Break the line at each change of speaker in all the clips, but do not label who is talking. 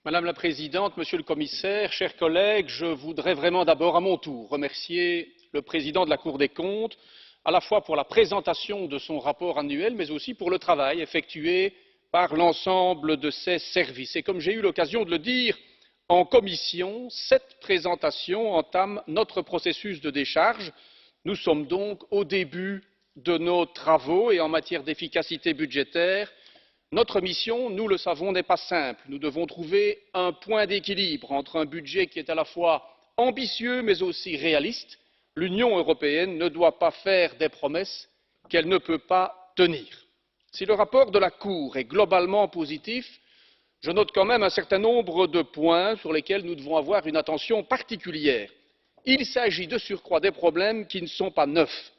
Madame la Présidente, Monsieur le Commissaire, chers collègues, je voudrais vraiment d'abord à mon tour remercier le Président de la Cour des comptes, à la fois pour la présentation de son rapport annuel, mais aussi pour le travail effectué par l'ensemble de ses services. Et comme j'ai eu l'occasion de le dire en commission, cette présentation entame notre processus de décharge. Nous sommes donc au début de nos travaux et en matière d'efficacité budgétaire, notre mission, nous le savons, n'est pas simple. Nous devons trouver un point d'équilibre entre un budget qui est à la fois ambitieux mais aussi réaliste. L'Union européenne ne doit pas faire des promesses qu'elle ne peut pas tenir. Si le rapport de la Cour est globalement positif, je note quand même un certain nombre de points sur lesquels nous devons avoir une attention particulière. Il s'agit de surcroît des problèmes qui ne sont pas neufs.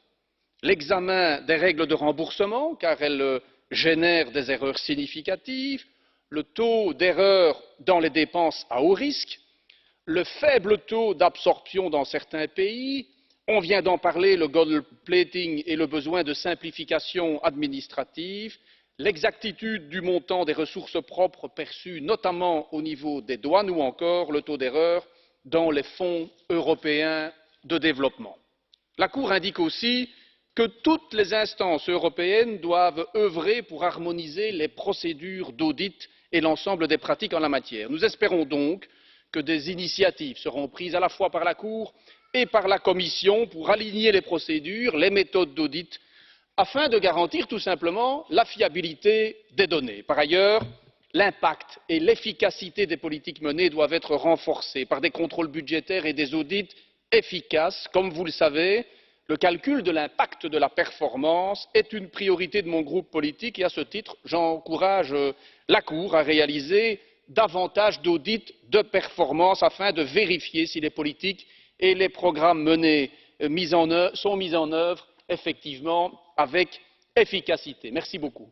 L'examen des règles de remboursement, car elles génèrent des erreurs significatives, le taux d'erreur dans les dépenses à haut risque, le faible taux d'absorption dans certains pays, on vient d'en parler, le gold plating et le besoin de simplification administrative, l'exactitude du montant des ressources propres perçues notamment au niveau des douanes ou encore le taux d'erreur dans les fonds européens de développement. La Cour indique aussi que toutes les instances européennes doivent œuvrer pour harmoniser les procédures d'audit et l'ensemble des pratiques en la matière. Nous espérons donc que des initiatives seront prises à la fois par la Cour et par la Commission pour aligner les procédures, les méthodes d'audit, afin de garantir tout simplement la fiabilité des données. Par ailleurs, l'impact et l'efficacité des politiques menées doivent être renforcés par des contrôles budgétaires et des audits efficaces. Comme vous le savez, le calcul de l'impact de la performance est une priorité de mon groupe politique et à ce titre, j'encourage la Cour à réaliser davantage d'audits de performance afin de vérifier si les politiques et les programmes menés sont mis en œuvre effectivement avec efficacité. Merci beaucoup.